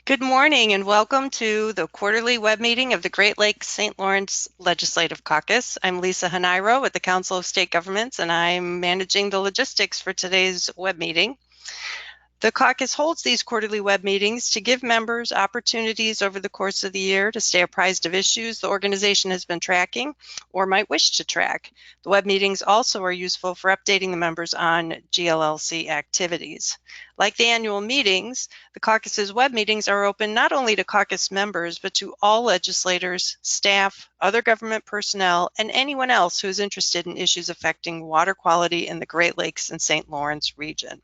Good morning and welcome to the quarterly web meeting of the Great Lakes St. Lawrence Legislative Caucus. I'm Lisa Hanairo with the Council of State Governments, and I'm managing the logistics for today's web meeting. The caucus holds these quarterly web meetings to give members opportunities over the course of the year to stay apprised of issues the organization has been tracking or might wish to track. The web meetings also are useful for updating the members on GLLC activities. Like the annual meetings, the caucus's web meetings are open not only to caucus members, but to all legislators, staff, other government personnel, and anyone else who is interested in issues affecting water quality in the Great Lakes and St. Lawrence region.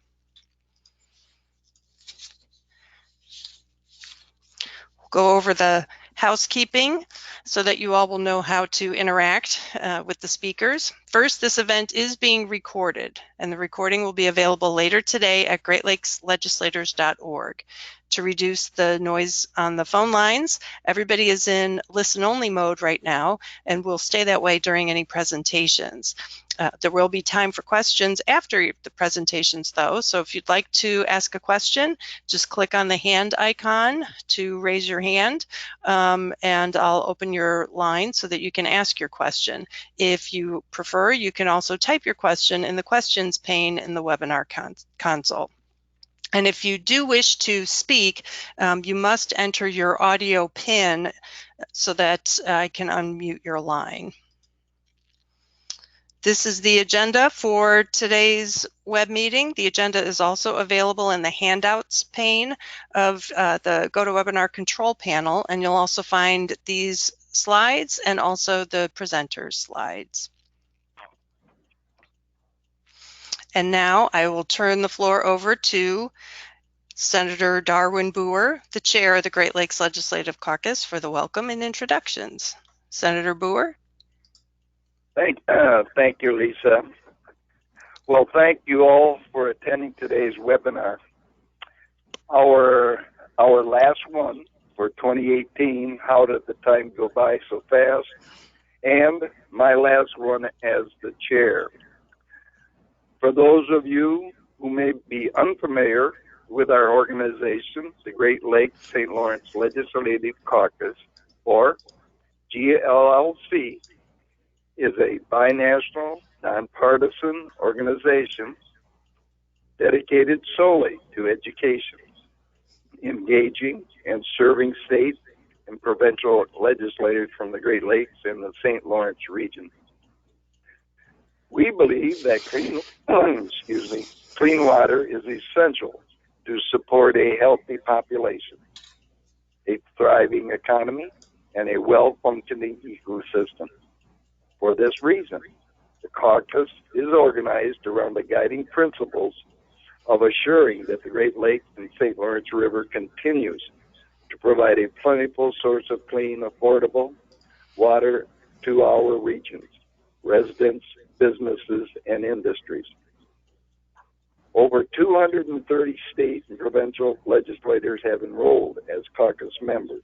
Go over the housekeeping so that you all will know how to interact with the speakers. First, this event is being recorded, and the recording will be available later today at greatlakeslagislators.org. To reduce the noise on the phone lines, everybody is in listen-only mode right now, and will stay that way during any presentations. There will be time for questions after the presentations, though, so if you'd like to ask a question, just click on the hand icon to raise your hand, and I'll open your line so that you can ask your question. If you prefer, you can also type your question in the questions pane in the webinar console. And if you do wish to speak, you must enter your audio PIN so that I can unmute your line. This is the agenda for today's web meeting. The agenda is also available in the handouts pane of the GoToWebinar control panel, and you'll also find these slides and also the presenters' slides. And now I will turn the floor over to Senator Darwin Booher, the chair of the Great Lakes Legislative Caucus, for the welcome and introductions. Senator Booher. Thank you, Lisa. Well, thank you all for attending today's webinar. Our last one for 2018, how did the time go by so fast, and my last one as the chair. For those of you who may be unfamiliar with our organization, the Great Lakes St. Lawrence Legislative Caucus, or GLLC, is a binational, nonpartisan organization dedicated solely to education, engaging and serving state and provincial legislators from the Great Lakes and the St. Lawrence region. We believe that clean water is essential to support a healthy population, a thriving economy, and a well-functioning ecosystem. For this reason, the caucus is organized around the guiding principles of assuring that the Great Lakes and St. Lawrence River continues to provide a plentiful source of clean, affordable water to our region's residents, businesses, and industries. Over 230 state and provincial legislators have enrolled as caucus members,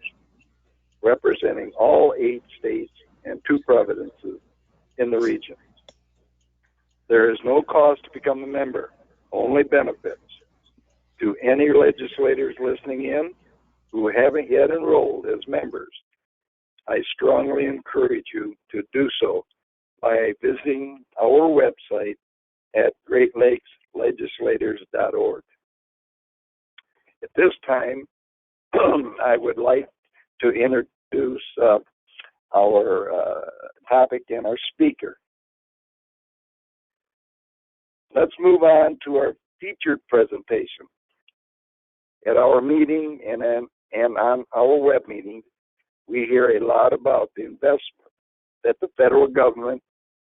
representing all 8 states and 2 provinces in the region. There is no cost to become a member, only benefits. To any legislators listening in who haven't yet enrolled as members, I strongly encourage you to do so by visiting our website at greatlakeslagislators.org. At this time, I would like to introduce our topic and our speaker. Let's move on to our featured presentation. At our meeting and on our web meeting, we hear a lot about the investment that the federal government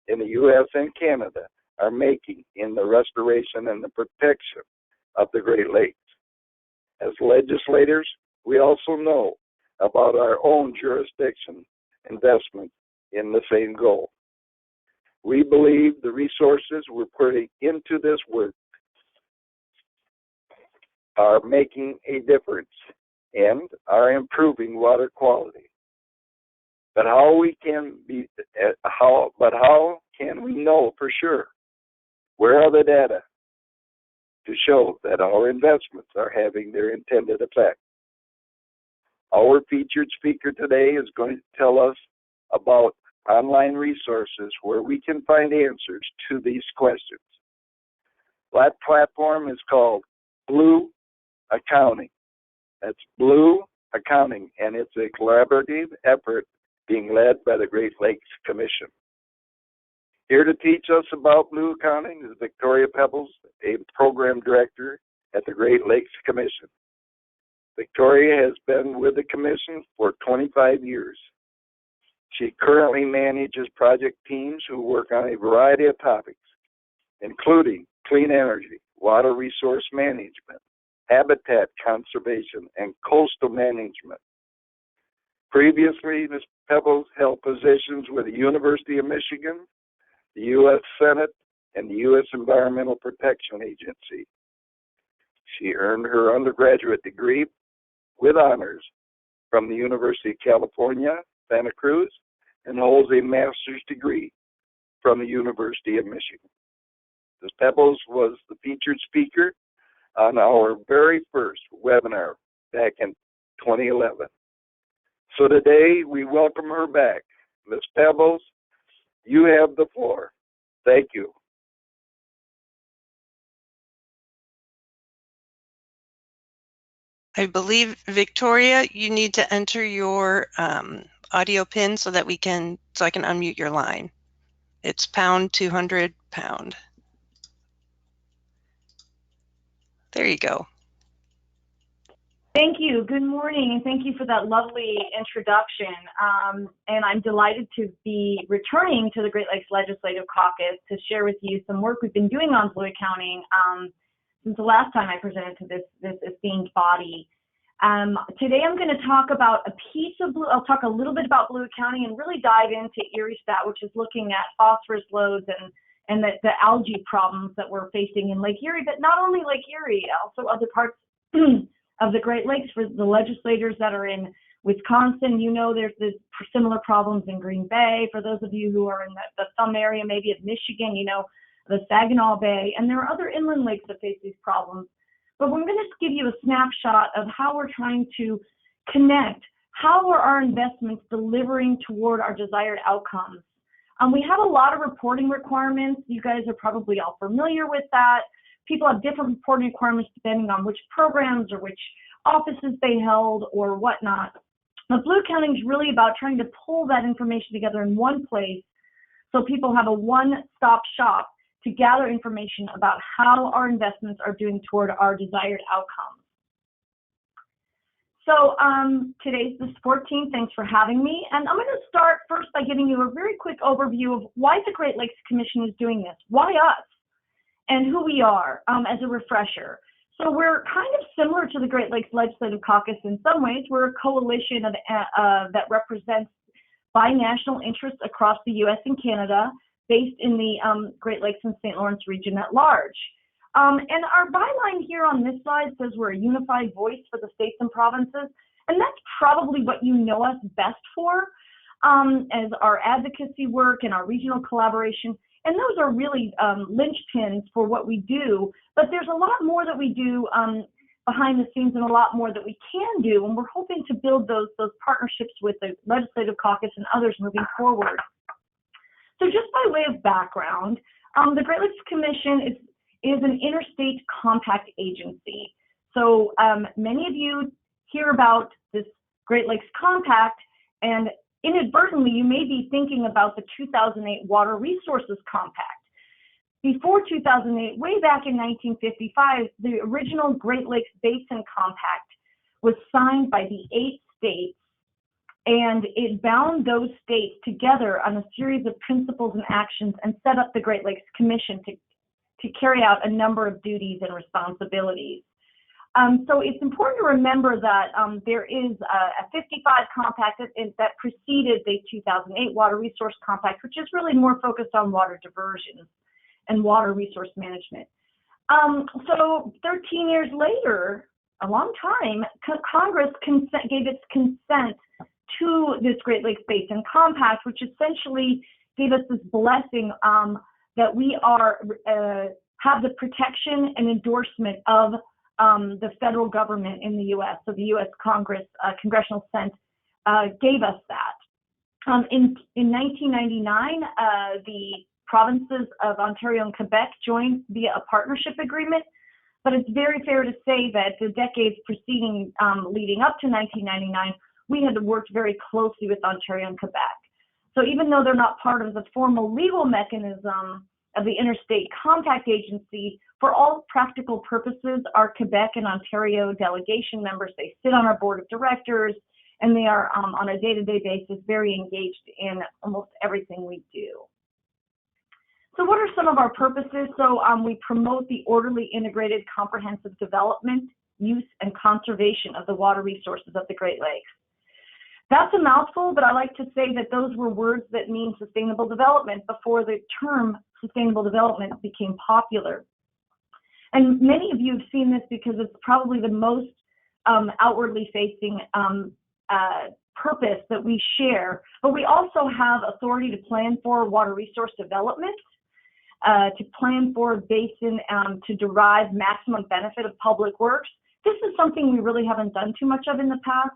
in the U.S. and Canada are making in the restoration and the protection of the Great Lakes. As legislators, we also know about our own jurisdiction investment in the same goal. We believe the resources we're putting into this work are making a difference and are improving water quality. But how can we know for sure? Where are the data to show that our investments are having their intended effect? Our featured speaker today is going to tell us about online resources where we can find answers to these questions. That platform is called Blue Accounting. That's Blue Accounting, and it's a collaborative effort being led by the Great Lakes Commission. Here to teach us about Blue Accounting is Victoria Pebbles, a program director at the Great Lakes Commission. Victoria has been with the Commission for 25 years. She currently manages project teams who work on a variety of topics, including clean energy, water resource management, habitat conservation, and coastal management. Previously, Ms. Pebbles held positions with the University of Michigan, the U.S. Senate, and the U.S. Environmental Protection Agency. She earned her undergraduate degree with honors from the University of California, Santa Cruz, and holds a master's degree from the University of Michigan. Ms. Pebbles was the featured speaker on our very first webinar back in 2011. So today we welcome her back. Ms. Pebbles, you have the floor. Thank you. I believe, Victoria, you need to enter your audio pin so that I can unmute your line. It's pound 200 pound. There you go. Thank you. Good morning, and thank you for that lovely introduction. And I'm delighted to be returning to the Great Lakes Legislative Caucus to share with you some work we've been doing on Blue Accounting since the last time I presented to this esteemed body. Today I'm going to talk about a piece of Blue. I'll talk a little bit about Blue Accounting and really dive into Erie Stat, which is looking at phosphorus loads and the algae problems that we're facing in Lake Erie, but not only Lake Erie, also other parts of the Great Lakes. For the legislators that are in Wisconsin, you know there's similar problems in Green Bay. For those of you who are in the thumb area, maybe of Michigan, you know the Saginaw Bay, and there are other inland lakes that face these problems. But we're going to give you a snapshot of how we're trying to connect. How are our investments delivering toward our desired outcomes? We have a lot of reporting requirements. You guys are probably all familiar with that. People have different reporting requirements depending on which programs or which offices they held or whatnot. But Blue Accounting is really about trying to pull that information together in one place so people have a one-stop shop to gather information about how our investments are doing toward our desired outcomes. So today's the 14th. Thanks for having me. And I'm going to start first by giving you a very quick overview of why the Great Lakes Commission is doing this, why us, and who we are as a refresher. So we're kind of similar to the Great Lakes Legislative Caucus in some ways. We're a coalition that represents binational interests across the U.S. and Canada, based in the Great Lakes and St. Lawrence region at large. And our byline here on this slide says we're a unified voice for the states and provinces, and that's probably what you know us best for, as our advocacy work and our regional collaboration. And those are really linchpins for what we do, but there's a lot more that we do behind the scenes and a lot more that we can do, and we're hoping to build those partnerships with the Legislative Caucus and others moving forward. So just by way of background, the Great Lakes Commission is an interstate compact agency. So many of you hear about this Great Lakes Compact, and inadvertently you may be thinking about the 2008 Water Resources Compact. Before 2008, way back in 1955, the original Great Lakes Basin Compact was signed by the 8 states, and it bound those states together on a series of principles and actions and set up the Great Lakes Commission to carry out a number of duties and responsibilities. So it's important to remember that there is a 55 compact that preceded the 2008 Water Resource Compact, which is really more focused on water diversion and water resource management. So 13 years later, a long time, Congress gave its consent to this Great Lakes Basin Compact, which essentially gave us this blessing that we have the protection and endorsement of the federal government in the U.S., so the U.S. Congress, Congressional Senate, gave us that. In 1999, the provinces of Ontario and Quebec joined via a partnership agreement, but it's very fair to say that the decades preceding, leading up to 1999, we had worked very closely with Ontario and Quebec. So even though they're not part of the formal legal mechanism of the Interstate Compact Agency, for all practical purposes, our Quebec and Ontario delegation members, they sit on our board of directors, and they are on a day-to-day basis very engaged in almost everything we do. So what are some of our purposes? So we promote the orderly, integrated, comprehensive development, use, and conservation of the water resources of the Great Lakes. That's a mouthful, but I like to say that those were words that mean sustainable development before the term sustainable development became popular. And many of you have seen this because it's probably the most outwardly facing purpose that we share, but we also have authority to plan for water resource development, to plan for a basin to derive maximum benefit of public works. This is something we really haven't done too much of in the past.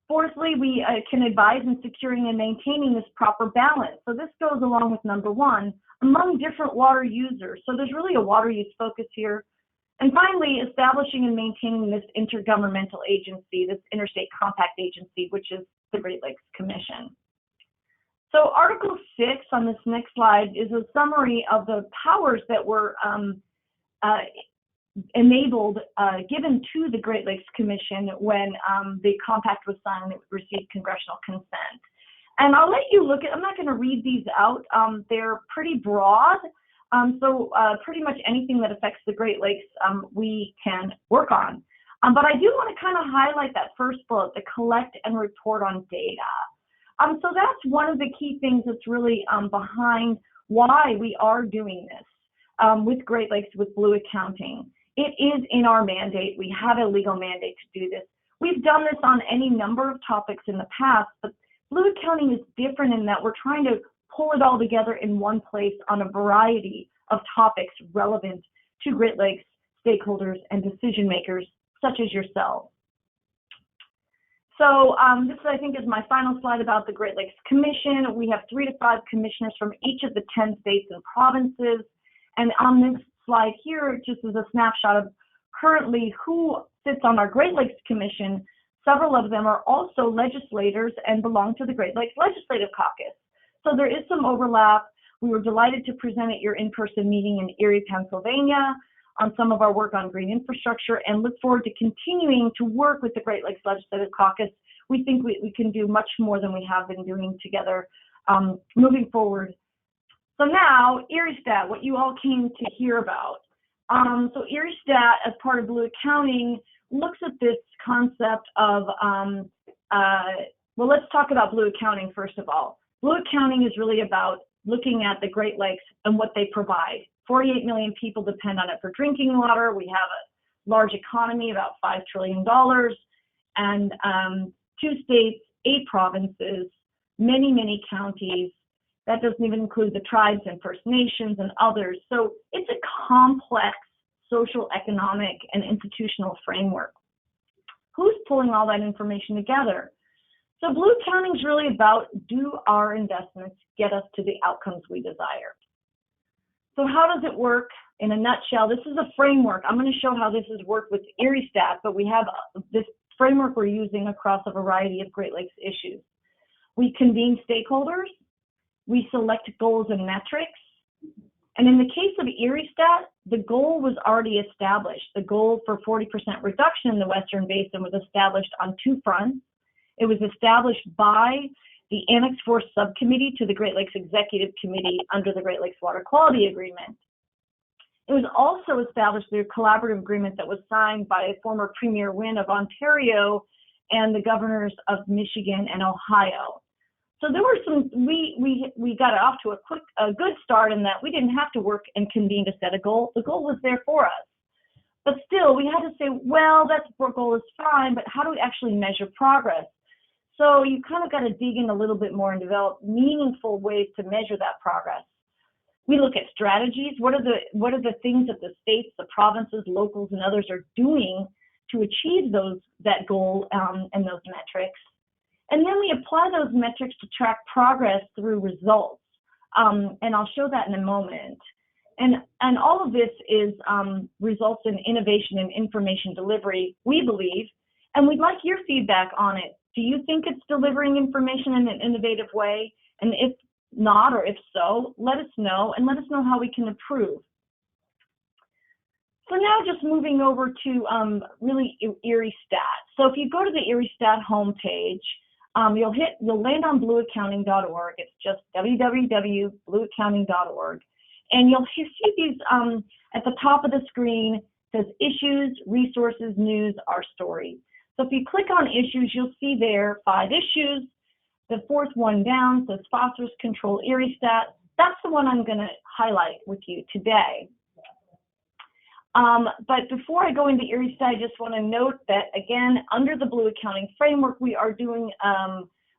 Fourthly, we can advise in securing and maintaining this proper balance. So this goes along with number one, among different water users. So there's really a water use focus here. And finally, establishing and maintaining this intergovernmental agency, this Interstate Compact Agency, which is the Great Lakes Commission. So Article 6 on this next slide is a summary of the powers that were enabled, given to the Great Lakes Commission when the compact was signed and it received congressional consent. And I'll let you look at, I'm not going to read these out. They're pretty broad. So pretty much anything that affects the Great Lakes we can work on. But I do want to kind of highlight that first bullet, the collect and report on data. So that's one of the key things that's really behind why we are doing this with Great Lakes, with Blue Accounting. It is in our mandate. We have a legal mandate to do this. We've done this on any number of topics in the past, but Blue Accounting is different in that we're trying to pull it all together in one place on a variety of topics relevant to Great Lakes stakeholders and decision makers such as yourselves. So this, I think, is my final slide about the Great Lakes Commission. We have 3 to 5 commissioners from each of the 10 states and provinces. And on this slide here, just as a snapshot of currently who sits on our Great Lakes Commission, several of them are also legislators and belong to the Great Lakes Legislative Caucus. So there is some overlap. We were delighted to present at your in-person meeting in Erie, Pennsylvania on some of our work on green infrastructure and look forward to continuing to work with the Great Lakes Legislative Caucus. We think we can do much more than we have been doing together moving forward. So now, ERIE-STAT, what you all came to hear about. So ERIE-STAT, as part of Blue Accounting, looks at this concept of, well, let's talk about Blue Accounting first of all. Blue Accounting is really about looking at the Great Lakes and what they provide. 48 million people depend on it for drinking water. We have a large economy, about $5 trillion, and 2 states, 8 provinces, many, many counties. That doesn't even include the tribes and First Nations and others. So it's a complex social, economic, and institutional framework. Who's pulling all that information together? So Blue Accounting is really about, do our investments get us to the outcomes we desire? So how does it work? In a nutshell, this is a framework. I'm going to show how this has worked with ERIE-STAT, but we have this framework we're using across a variety of Great Lakes issues. We convene stakeholders. We select goals and metrics. And in the case of ERIE-STAT, the goal was already established. The goal for 40% reduction in the Western Basin was established on 2 fronts. It was established by the Annex 4 Subcommittee to the Great Lakes Executive Committee under the Great Lakes Water Quality Agreement. It was also established through a collaborative agreement that was signed by former Premier Wynne of Ontario and the governors of Michigan and Ohio. So there were some, we got off to a good start in that we didn't have to work and convene to set a goal. The goal was there for us. But still, we had to say, well, that goal is fine, but how do we actually measure progress? So you kind of got to dig in a little bit more and develop meaningful ways to measure that progress. We look at strategies. What are the things that the states, the provinces, locals, and others are doing to achieve that goal and those metrics? And then we apply those metrics to track progress through results. And I'll show that in a moment. And all of this is results in innovation and information delivery, we believe, and we'd like your feedback on it. Do you think it's delivering information in an innovative way? And if not, or if so, let us know, and let us know how we can improve. So now just moving over to really Erie Stat. So if you go to the Erie Stat homepage, you'll land on blueaccounting.org. It's just www.blueaccounting.org. And you'll see these at the top of the screen. It says issues, resources, news, our story. So if you click on issues, you'll see there 5 issues. The 4th one down says phosphorus control Erie Stat. That's the one I'm going to highlight with you today. But before I go into Erie Stat, I just want to note that, again, under the Blue Accounting Framework, we are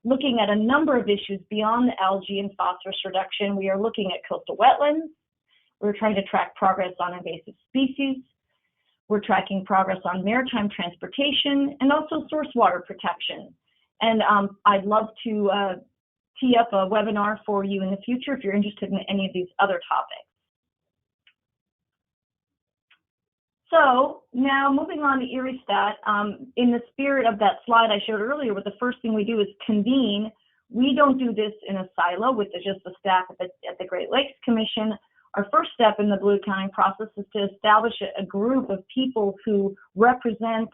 looking at a number of issues beyond the algae and phosphorus reduction. We are looking at coastal wetlands. We're trying to track progress on invasive species. We're tracking progress on maritime transportation and also source water protection. And I'd love to tee up a webinar for you in the future if you're interested in any of these other topics. So now moving on to Erie Stat, in the spirit of that slide I showed earlier, where the first thing we do is convene. We don't do this in a silo with just the staff at the Great Lakes Commission. Our first step in the Blue Accounting process is to establish a group of people who represent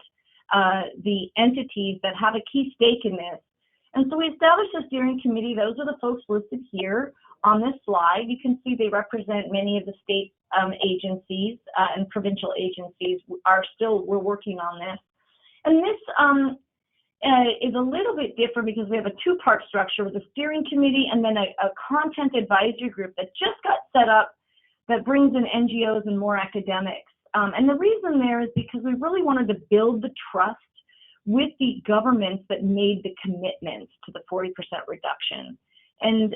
the entities that have a key stake in this. And so we established a steering committee. Those are the folks listed here on this slide. You can see they represent many of the state agencies and provincial agencies. We're working on this. And this is a little bit different because we have a 2-part structure with a steering committee and then a content advisory group that just got set up that brings in NGOs and more academics. And the reason there is because we really wanted to build the trust with the governments that made the commitments to the 40% reduction. And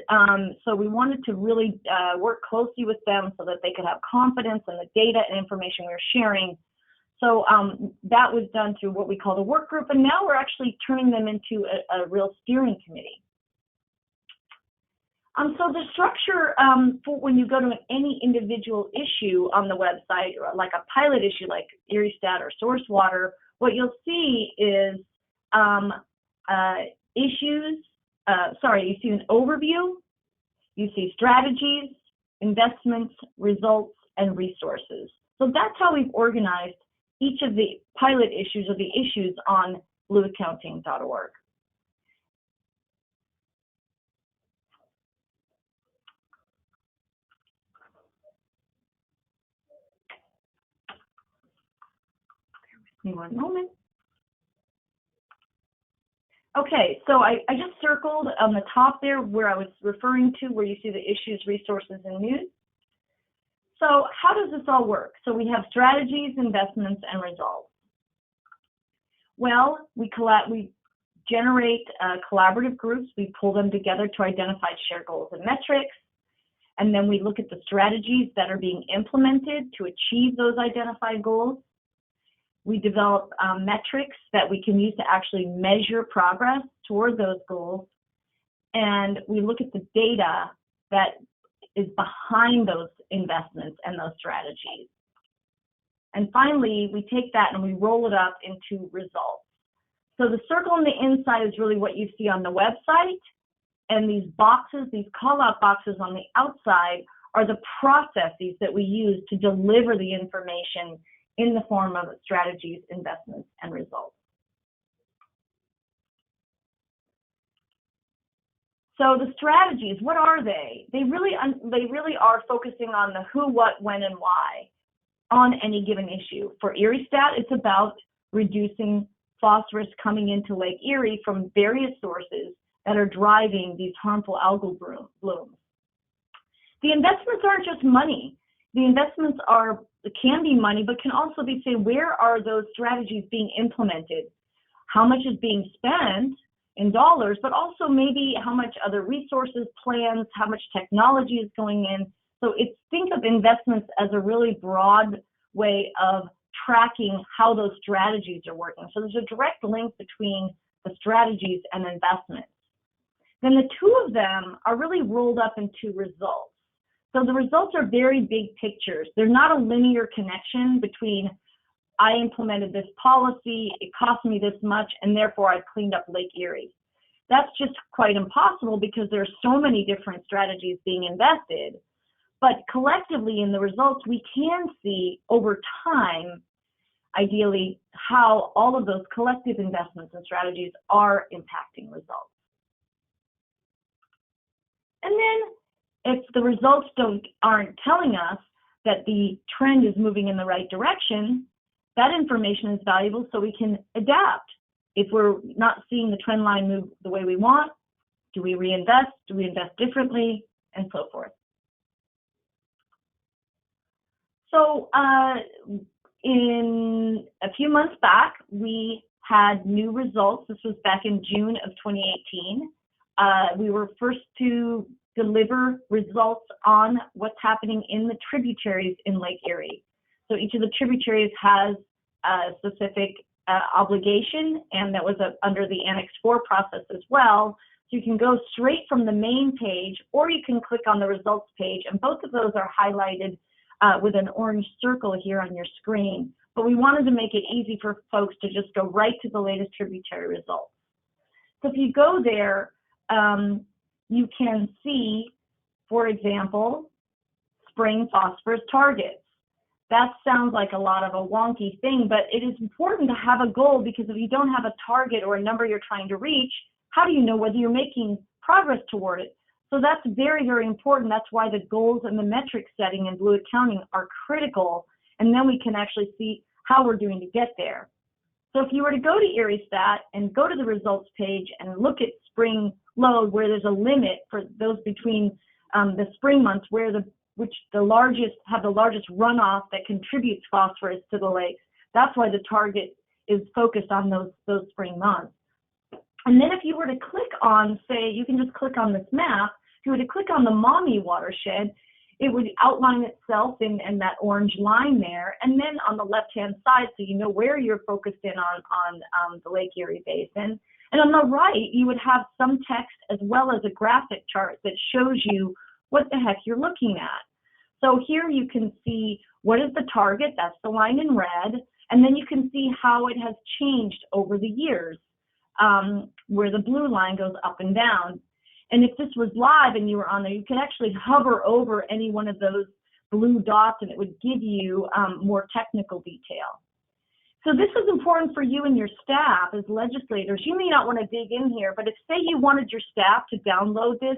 so we wanted to really work closely with them so that they could have confidence in the data and information we were sharing. So that was done through what we call the work group, and now we're actually turning them into a real steering committee. So the structure for when you go to any individual issue on the website, or like a pilot issue like Erie Stat or source water, what you'll see is you see an overview, you see strategies, investments, results, and resources. So that's how we've organized each of the pilot issues or the issues on blueaccounting.org. Give me one moment. Okay, so I just circled on the top there where I was referring to, where you see the issues, resources, and news. So how does this all work? So we have strategies, investments, and results. Well, we generate collaborative groups. We pull them together to identify shared goals and metrics. And then we look at the strategies that are being implemented to achieve those identified goals. We develop metrics that we can use to actually measure progress toward those goals. And we look at the data that is behind those investments and those strategies. And finally, we take that and we roll it up into results. So the circle on the inside is really what you see on the website. And these boxes, these call-out boxes on the outside, are the processes that we use to deliver the information in the form of strategies, investments, and results. So the strategies, what are they? They really are focusing on the who, what, when, and why on any given issue. For Erie Stat, it's about reducing phosphorus coming into Lake Erie from various sources that are driving these harmful algal blooms. The investments aren't just money. The investments can be money, but can also be, say, where are those strategies being implemented? How much is being spent in dollars, but also maybe how much other resources, plans, how much technology is going in. So think of investments as a really broad way of tracking how those strategies are working. So there's a direct link between the strategies and investments. Then the two of them are really rolled up into results. So the results are very big pictures. They're not a linear connection between I implemented this policy, it cost me this much, and therefore I cleaned up Lake Erie. That's just quite impossible because there are so many different strategies being invested. But collectively in the results, we can see over time, ideally, how all of those collective investments and strategies are impacting results. And then if the results aren't telling us that the trend is moving in the right direction, that information is valuable so we can adapt. If we're not seeing the trend line move the way we want, do we reinvest? Do we invest differently? And so forth. So in a few months back, we had new results. This was back in June of 2018. We were first to deliver results on what's happening in the tributaries in Lake Erie. So each of the tributaries has a specific obligation, and that was under the Annex 4 process as well. So you can go straight from the main page, or you can click on the results page, and both of those are highlighted with an orange circle here on your screen. But we wanted to make it easy for folks to just go right to the latest tributary results. So if you go there, you can see, for example, spring phosphorus targets. That sounds like a lot of a wonky thing, but it is important to have a goal, because if you don't have a target or a number you're trying to reach, how do you know whether you're making progress toward it? So that's very, very important. That's why the goals and the metric setting in Blue Accounting are critical, and then we can actually see how we're doing to get there. So if you were to go to ERIEStat and go to the results page and look at spring load, where there's a limit for those between the spring months which the largest have the largest runoff that contributes phosphorus to the lakes. That's why the target is focused on those spring months. And then if you were to click on, say, you can just click on this map, if you were to click on the Maumee watershed, it would outline itself in that orange line there, and then on the left-hand side, so you know where you're focused in on the Lake Erie Basin. And on the right, you would have some text as well as a graphic chart that shows you what the heck you're looking at. So here you can see what is the target, that's the line in red, and then you can see how it has changed over the years, where the blue line goes up and down. And if this was live and you were on there, you could actually hover over any one of those blue dots and it would give you more technical detail. So this is important for you and your staff as legislators. You may not want to dig in here, but if, say, you wanted your staff to download this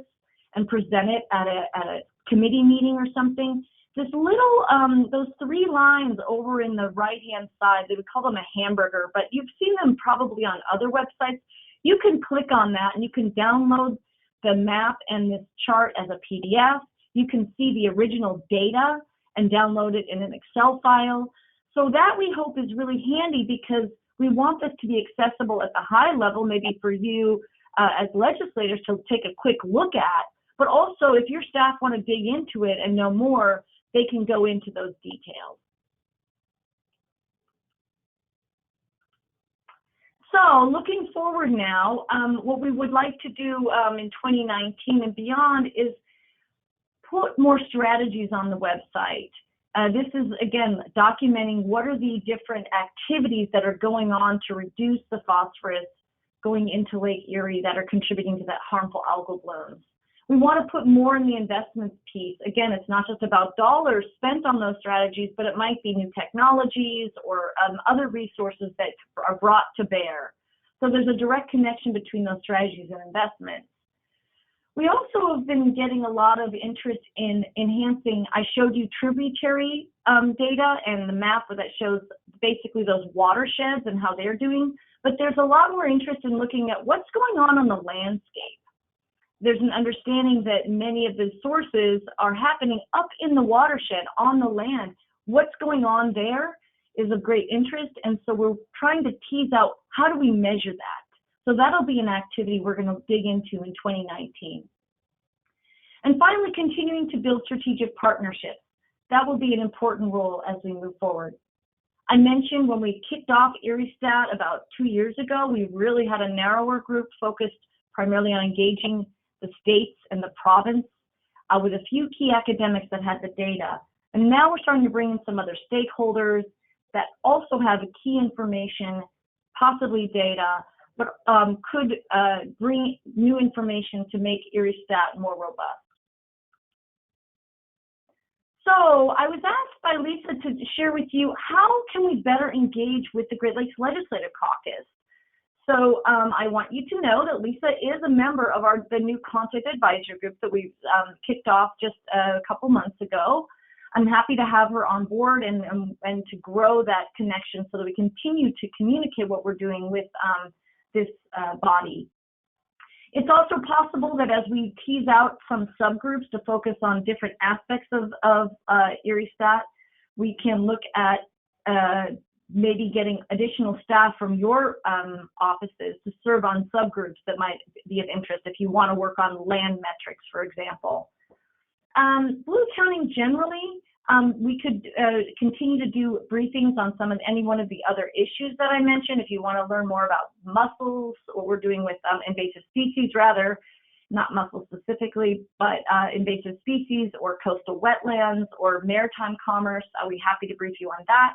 and present it at a committee meeting or something, this little, those three lines over in the right-hand side, they would call them a hamburger, but you've seen them probably on other websites. You can click on that and you can download the map and this chart as a PDF. You can see the original data and download it in an Excel file. So that, we hope, is really handy, because we want this to be accessible at the high level, maybe for you as legislators to take a quick look at, but also if your staff want to dig into it and know more, they can go into those details. So looking forward now, what we would like to do in 2019 and beyond is put more strategies on the website. This is, again, documenting what are the different activities that are going on to reduce the phosphorus going into Lake Erie that are contributing to that harmful algal blooms. We want to put more in the investments piece. Again, it's not just about dollars spent on those strategies, but it might be new technologies or other resources that are brought to bear. So there's a direct connection between those strategies and investments. We also have been getting a lot of interest in enhancing, I showed you tributary data and the map that shows basically those watersheds and how they're doing, but there's a lot more interest in looking at what's going on the landscape. There's an understanding that many of the sources are happening up in the watershed on the land. What's going on there is of great interest, and so we're trying to tease out how do we measure that. So that'll be an activity we're going to dig into in 2019. And finally, continuing to build strategic partnerships. That will be an important role as we move forward. I mentioned when we kicked off ERIE-STAT about 2 years ago, we really had a narrower group focused primarily on engaging the states and the province with a few key academics that had the data. And now we're starting to bring in some other stakeholders that also have key information, possibly data, but could bring new information to make ERIE-STAT more robust. So I was asked by Lisa to share with you, how can we better engage with the Great Lakes Legislative Caucus? So I want you to know that Lisa is a member of the new Content Advisory Group that we've kicked off just a couple months ago. I'm happy to have her on board and to grow that connection so that we continue to communicate what we're doing with this body. It's also possible that as we tease out some subgroups to focus on different aspects of ERIE-STAT, we can look at maybe getting additional staff from your offices to serve on subgroups that might be of interest if you want to work on land metrics, for example. Blue accounting generally, we could continue to do briefings on any one of the other issues that I mentioned. If you want to learn more about mussels, what we're doing with invasive species, rather, not mussels specifically, but invasive species or coastal wetlands or maritime commerce, I'll be happy to brief you on that.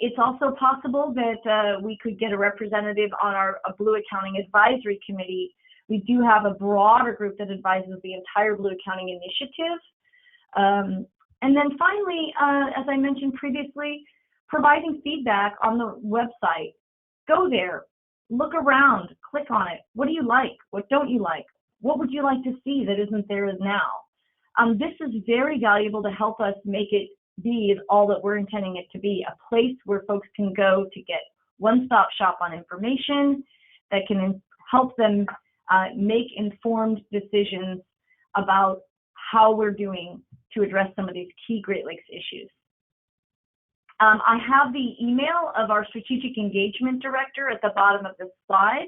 It's also possible that we could get a representative on our Blue Accounting Advisory Committee. We do have a broader group that advises the entire Blue Accounting Initiative. And then finally, as I mentioned previously, providing feedback on the website. Go there, look around, click on it. What do you like? What don't you like? What would you like to see that isn't there now? This is very valuable to help us make it be all that we're intending it to be, a place where folks can go to get one-stop shop on information that can help them make informed decisions about how we're doing to address some of these key Great Lakes issues. I have the email of our Strategic Engagement Director at the bottom of this slide.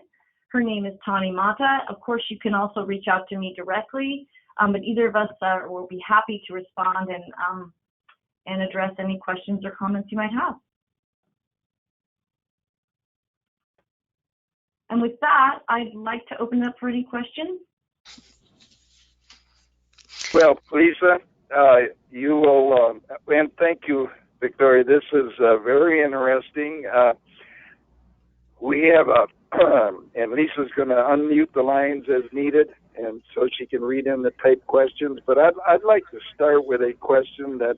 Her name is Tani Mata. Of course, you can also reach out to me directly, but either of us will be happy to respond and address any questions or comments you might have. And with that, I'd like to open it up for any questions. Well, Lisa, you will, and thank you, Victoria. This is very interesting. We have and Lisa's going to unmute the lines as needed, and so she can read in the typed questions. But I'd like to start with a question that,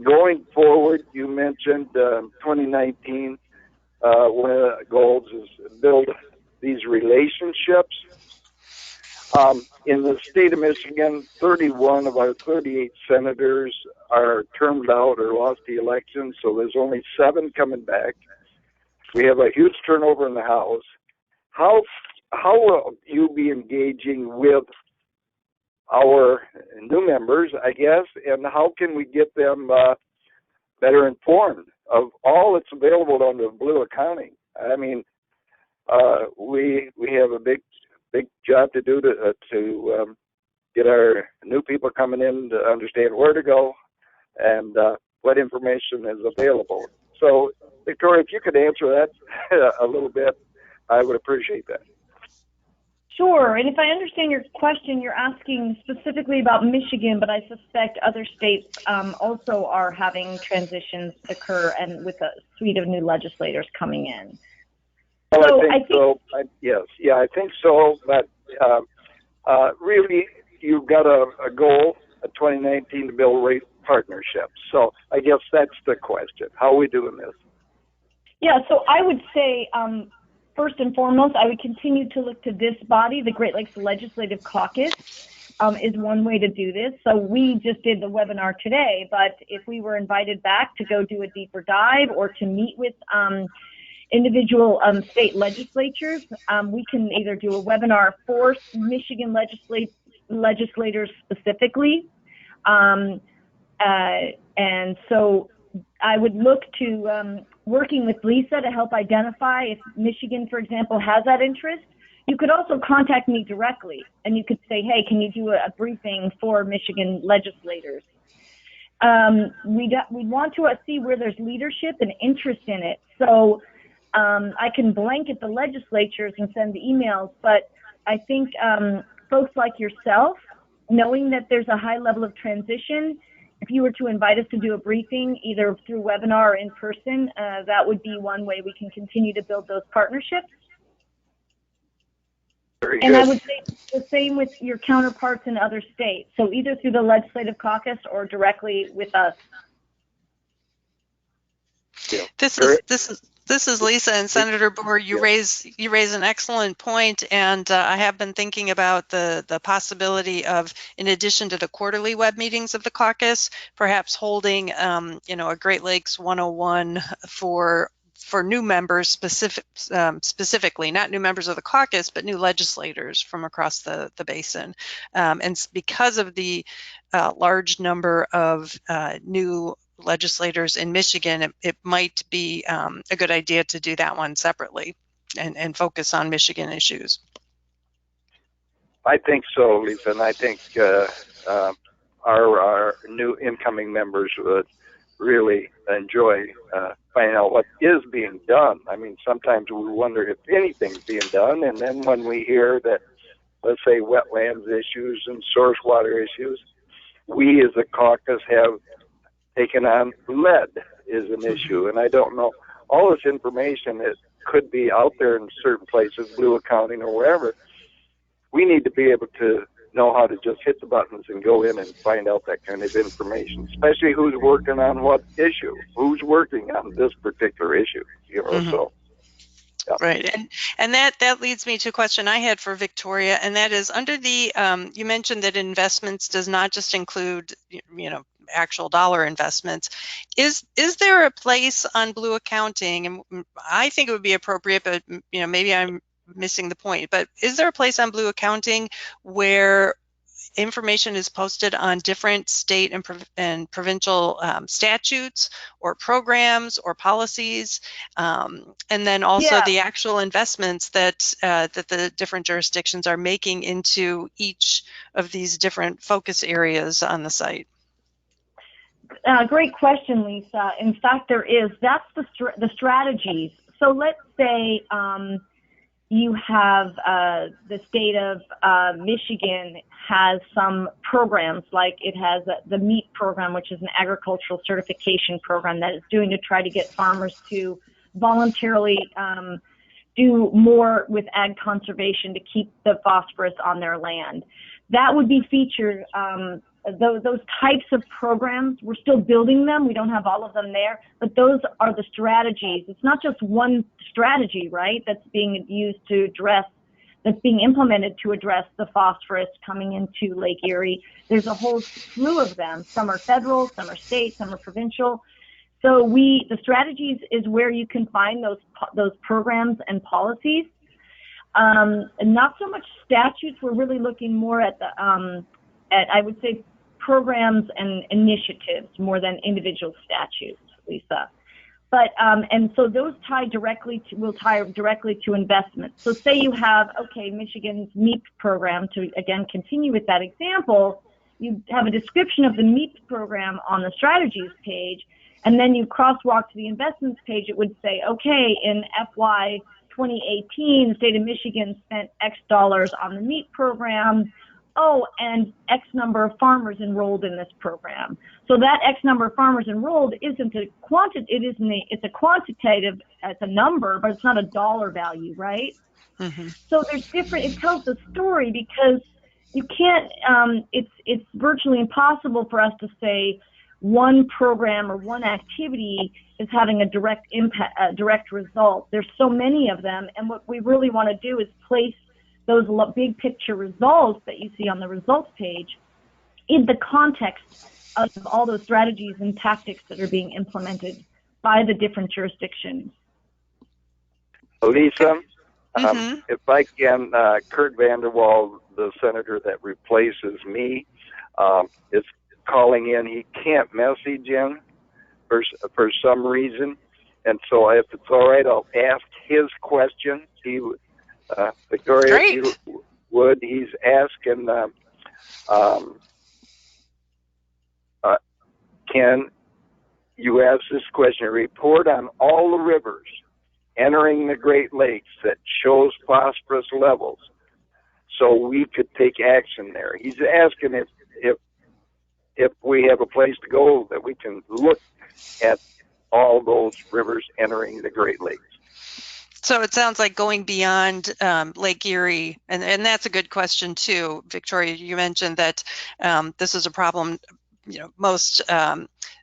going forward, you mentioned 2019, one of the goals is build these relationships. In the state of Michigan, 31 of our 38 senators are termed out or lost the election, so there's only 7 coming back. We have a huge turnover in the House. How will you be engaging with our new members, I guess, and how can we get them better informed of all that's available under Blue Accounting? I mean, we have a big job to do to get our new people coming in to understand where to go and what information is available. So, Victoria, if you could answer that a little bit, I would appreciate that. Sure, and if I understand your question, you're asking specifically about Michigan, but I suspect other states also are having transitions occur and with a suite of new legislators coming in. Well, so I think so. Yes, yeah, I think so. But really, you've got a goal, a 2019, to build rate partnerships. So I guess that's the question. How are we doing this? Yeah, so I would say, first and foremost, I would continue to look to this body, the Great Lakes Legislative Caucus, is one way to do this. So we just did the webinar today, but if we were invited back to go do a deeper dive or to meet with individual state legislatures, we can either do a webinar for Michigan legislators specifically. And so I would look to working with Lisa to help identify if Michigan, for example, has that interest. You could also contact me directly, and you could say, hey, can you do a briefing for Michigan legislators? We want to see where there's leadership and interest in it. So I can blanket the legislatures and send the emails, but I think folks like yourself, knowing that there's a high level of transition, if you were to invite us to do a briefing, either through webinar or in person, that would be one way we can continue to build those partnerships. And I would say the same with your counterparts in other states. So either through the legislative caucus or directly with us. Yeah. This is Lisa, and Senator Boer, you raise an excellent point, and I have been thinking about the possibility of, in addition to the quarterly web meetings of the caucus, perhaps holding a Great Lakes 101 for new members specifically, not new members of the caucus, but new legislators from across the basin. And because of the large number of new legislators in Michigan, it might be a good idea to do that one separately and focus on Michigan issues. I think so, Lisa, and I think our new incoming members would really enjoy finding out what is being done. I mean, sometimes we wonder if anything's being done, and then when we hear that, let's say, wetlands issues and source water issues, we as a caucus have taken on lead is an issue, and I don't know, all this information that could be out there in certain places, Blue Accounting or wherever, we need to be able to know how to just hit the buttons and go in and find out that kind of information, especially who's working on what issue, who's working on this particular issue, so. Yeah. Right, and that leads me to a question I had for Victoria, and that is under the, you mentioned that investments does not just include, actual dollar investments. Is there a place on Blue Accounting, and I think it would be appropriate, but maybe I'm missing the point, but is there a place on Blue Accounting where information is posted on different state and provincial statutes or programs or policies, and then also the actual investments that the different jurisdictions are making into each of these different focus areas on the site? Great question, Lisa. In fact, there is. That's the strategies. So let's say you have the state of Michigan has some programs, like it has the MEAT program, which is an agricultural certification program that is doing to try to get farmers to voluntarily do more with ag conservation to keep the phosphorus on their land. That would be featured. Those types of programs, we're still building them. We don't have all of them there, but those are the strategies. It's not just one strategy, right, that's being used to address, that's being implemented to address the phosphorus coming into Lake Erie. There's a whole slew of them. Some are federal, some are state, some are provincial. So the strategies is where you can find those programs and policies. And not so much statutes. We're really looking more at I would say, programs and initiatives more than individual statutes, Lisa. But and so those will tie directly to investments. So say you have, Michigan's MEAP program, to again continue with that example, you have a description of the MEAP program on the strategies page, and then you crosswalk to the investments page. It would say, in FY 2018, the state of Michigan spent X dollars on the MEAP program. And X number of farmers enrolled in this program. So that X number of farmers enrolled isn't a it's a quantitative, it's a number, but it's not a dollar value, right? Mm-hmm. So there's it tells the story because you can't, it's virtually impossible for us to say one program or one activity is having a direct impact, a direct result. There's so many of them, and what we really want to do is place those big picture results that you see on the results page in the context of all those strategies and tactics that are being implemented by the different jurisdictions. Lisa, if I can, Kurt Vanderwall, the senator that replaces me, is calling in. He can't message in for some reason, and so if it's all right, I'll ask his question. Victoria, if Great. you would, he's asking, can you ask this question? Report on all the rivers entering the Great Lakes that shows phosphorus levels, so we could take action there. He's asking if we have a place to go that we can look at all those rivers entering the Great Lakes. So it sounds like going beyond Lake Erie, and that's a good question too, Victoria. You mentioned that this is a problem, most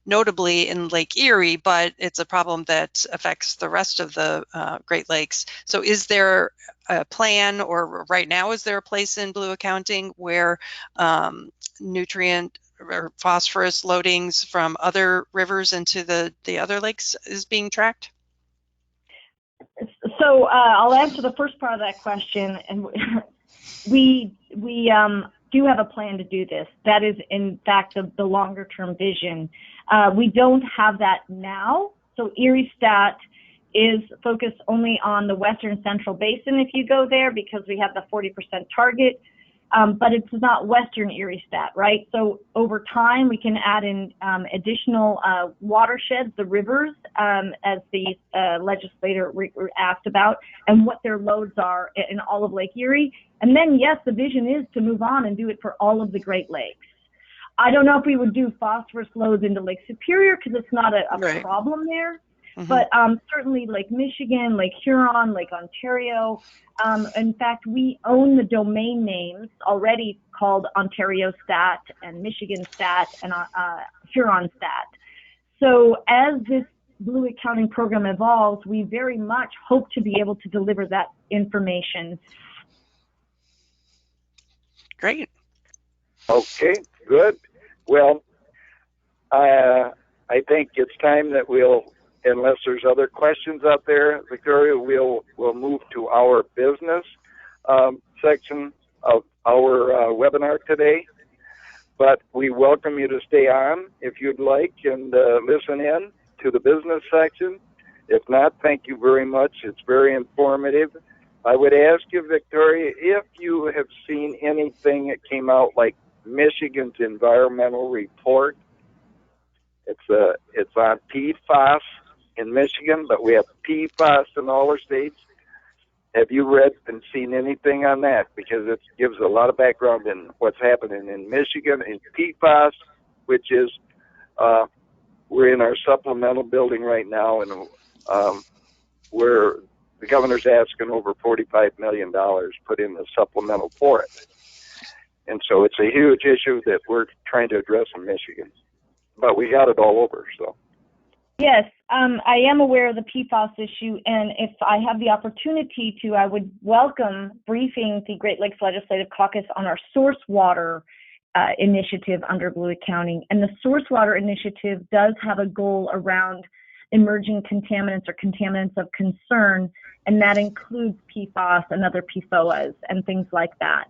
notably in Lake Erie, but it's a problem that affects the rest of the Great Lakes. So is there a plan, or right now is there a place in Blue Accounting where nutrient or phosphorus loadings from other rivers into the other lakes is being tracked? So I'll answer the first part of that question, and we do have a plan to do this. That is, in fact, the longer term vision. We don't have that now. So Erie Stat is focused only on the Western Central Basin if you go there, because we have the 40% target. But it's not Western Erie Stat, right? So over time, we can add in additional watersheds, the rivers, as the legislator asked about, and what their loads are in all of Lake Erie. And then, yes, the vision is to move on and do it for all of the Great Lakes. I don't know if we would do phosphorus loads into Lake Superior, because it's not a Right. problem there. Mm-hmm. But certainly Lake Michigan, Lake Huron, Lake Ontario. In fact, we own the domain names already called Ontario Stat and Michigan Stat and Huron Stat. So as this Blue Accounting program evolves, we very much hope to be able to deliver that information. Great. Okay, good. Well, I think it's time that we'll, unless there's other questions out there, Victoria, we'll move to our business section of our webinar today. But we welcome you to stay on if you'd like and listen in to the business section. If not, thank you very much. It's very informative. I would ask you, Victoria, if you have seen anything that came out like Michigan's environmental report. It's on PFAS in Michigan, but we have PFAS in all our states. Have you read and seen anything on that? Because it gives a lot of background in what's happening in Michigan in PFAS, which is we're in our supplemental building right now, and where the governor's asking over $45 million put in the supplemental for it. And so it's a huge issue that we're trying to address in Michigan. But we got it all over, so. Yes, I am aware of the PFAS issue, and if I have the opportunity to, I would welcome briefing the Great Lakes Legislative Caucus on our source water initiative under Blue Accounting. And the source water initiative does have a goal around emerging contaminants or contaminants of concern, and that includes PFAS and other PFOAs and things like that.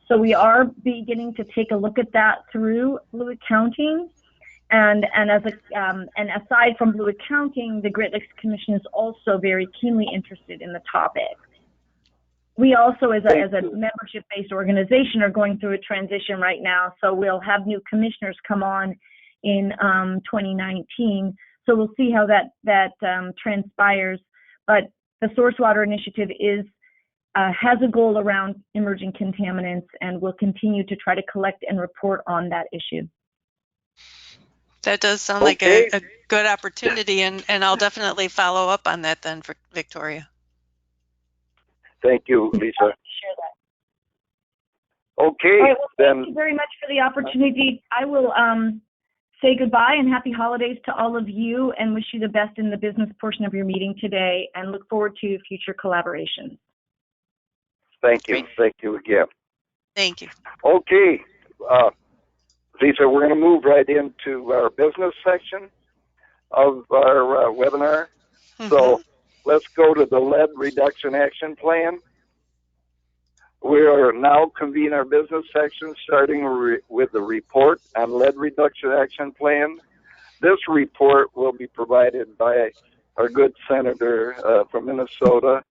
So we are beginning to take a look at that through Blue Accounting. And aside from Blue Accounting, the Great Lakes Commission is also very keenly interested in the topic. We also, as a membership-based organization, are going through a transition right now. So we'll have new commissioners come on in 2019. So we'll see how that transpires. But the Source Water Initiative has a goal around emerging contaminants, and will continue to try to collect and report on that issue. That does sound like a good opportunity, and I'll definitely follow up on that then for Victoria. Thank you, Lisa. Share that. Okay, all right, well, then. Thank you very much for the opportunity. I will say goodbye and happy holidays to all of you, and wish you the best in the business portion of your meeting today, and look forward to future collaborations. Thank you. Great. Thank you again. Thank you. Okay, Lisa, we're going to move right into our business section of our webinar. Mm-hmm. So let's go to the lead reduction action plan. We are now convening our business section, starting with the report on lead reduction action plan. This report will be provided by our good senator from Minnesota,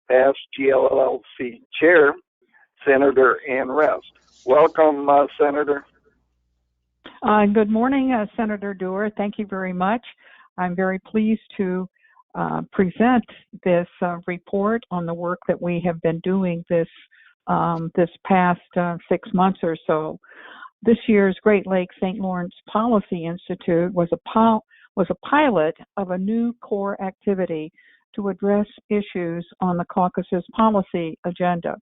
past GLLC Chair, Senator Ann Rest. Welcome, Senator. Good morning, Senator Doerr. Thank you very much. I'm very pleased to present this report on the work that we have been doing this past 6 months or so. This year's Great Lakes St. Lawrence Policy Institute was a pilot of a new core activity to address issues on the caucus's policy agenda.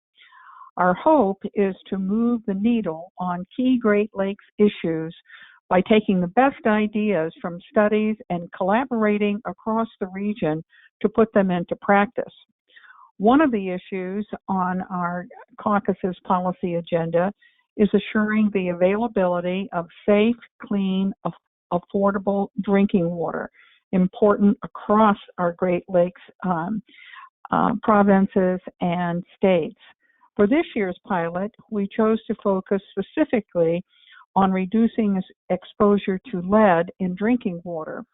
Our hope is to move the needle on key Great Lakes issues by taking the best ideas from studies and collaborating across the region to put them into practice. One of the issues on our caucus's policy agenda is assuring the availability of safe, clean, affordable drinking water, important across our Great Lakes provinces and states. For this year's pilot, we chose to focus specifically on reducing exposure to lead in drinking water.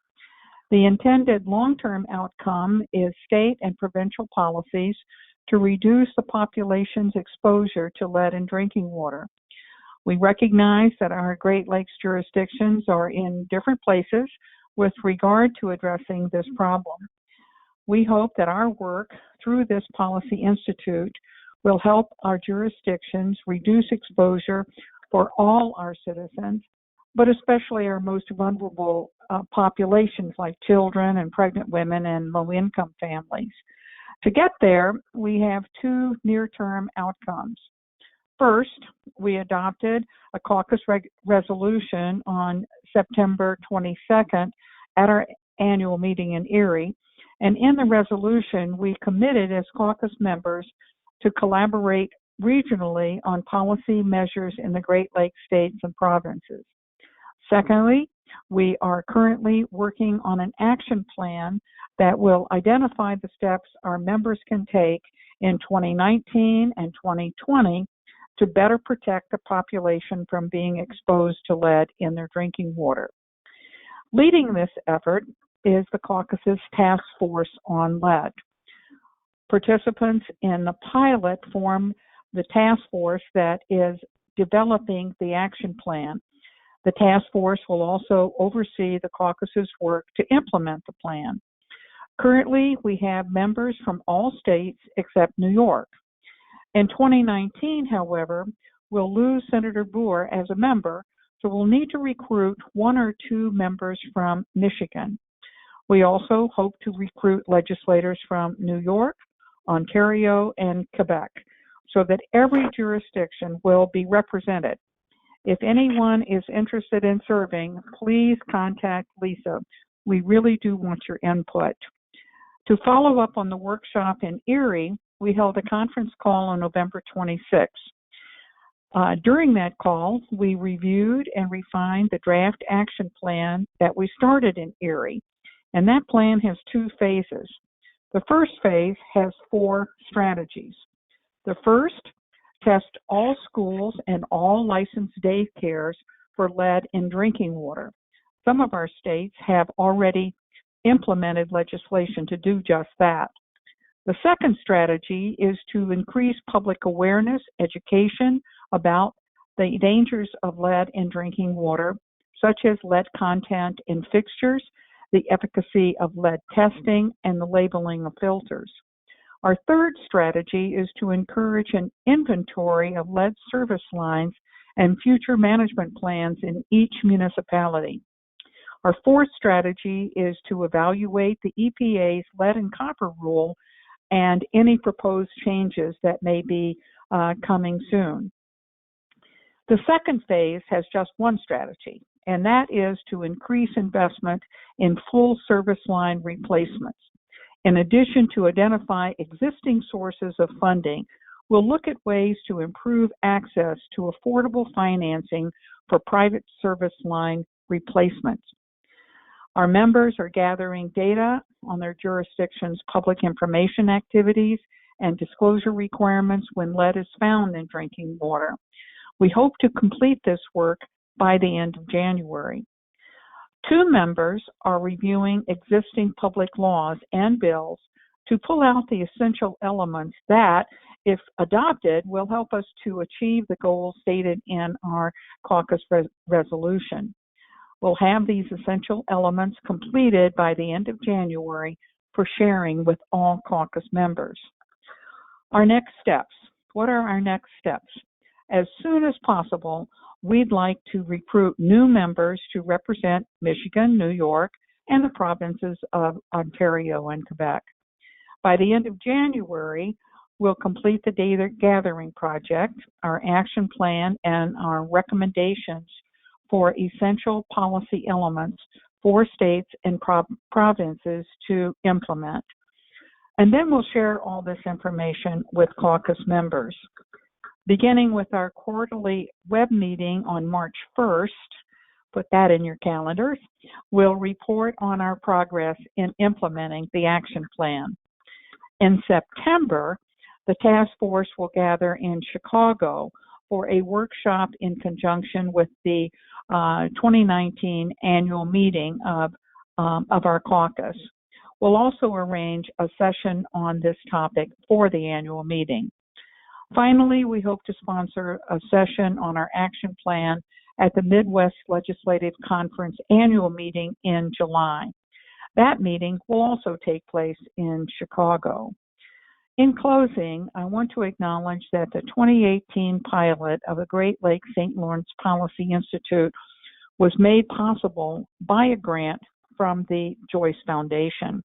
The intended long-term outcome is state and provincial policies to reduce the population's exposure to lead in drinking water. We recognize that our Great Lakes jurisdictions are in different places with regard to addressing this problem. We hope that our work through this Policy Institute will help our jurisdictions reduce exposure for all our citizens, but especially our most vulnerable populations like children and pregnant women and low-income families. To get there, we have two near-term outcomes. First, we adopted a caucus resolution on September 22nd at our annual meeting in Erie, and in the resolution, we committed as caucus members to collaborate regionally on policy measures in the Great Lakes states and provinces. Secondly, we are currently working on an action plan that will identify the steps our members can take in 2019 and 2020 to better protect the population from being exposed to lead in their drinking water. Leading this effort is the caucus's task force on lead. Participants in the pilot form the task force that is developing the action plan. The task force will also oversee the caucus's work to implement the plan. Currently, we have members from all states except New York. In 2019, however, we'll lose Senator Boer as a member, so we'll need to recruit 1 or 2 members from Michigan. We also hope to recruit legislators from New York, Ontario, and Quebec, so that every jurisdiction will be represented. If anyone is interested in serving, please contact Lisa. We really do want your input. To follow up on the workshop in Erie, we held a conference call on November 26th. During that call, we reviewed and refined the draft action plan that we started in Erie, and that plan has 2 phases. The first phase has 4 strategies. The first, test all schools and all licensed daycares for lead in drinking water. Some of our states have already implemented legislation to do just that. The second strategy is to increase public awareness, education about the dangers of lead in drinking water, such as lead content in fixtures, the efficacy of lead testing, and the labeling of filters. Our third strategy is to encourage an inventory of lead service lines and future management plans in each municipality. Our fourth strategy is to evaluate the EPA's lead and copper rule and any proposed changes that may be coming soon. The second phase has just one strategy, and that is to increase investment in full service line replacements. In addition to identify existing sources of funding, we'll look at ways to improve access to affordable financing for private service line replacements. Our members are gathering data on their jurisdiction's public information activities and disclosure requirements when lead is found in drinking water. We hope to complete this work by the end of January. 2 members are reviewing existing public laws and bills to pull out the essential elements that, if adopted, will help us to achieve the goals stated in our caucus resolution. We'll have these essential elements completed by the end of January for sharing with all caucus members. Our next steps. What are our next steps? As soon as possible, we'd like to recruit new members to represent Michigan, New York, and the provinces of Ontario and Quebec. By the end of January, we'll complete the data gathering project, our action plan, and our recommendations for essential policy elements for states and provinces to implement. And then we'll share all this information with caucus members. Beginning with our quarterly web meeting on March 1st, put that in your calendars, we'll report on our progress in implementing the action plan. In September, the task force will gather in Chicago for a workshop in conjunction with the 2019 annual meeting of our caucus. We'll also arrange a session on this topic for the annual meeting. Finally, we hope to sponsor a session on our action plan at the Midwest Legislative Conference annual meeting in July. That meeting will also take place in Chicago. In closing, I want to acknowledge that the 2018 pilot of the Great Lakes St. Lawrence Policy Institute was made possible by a grant from the Joyce Foundation.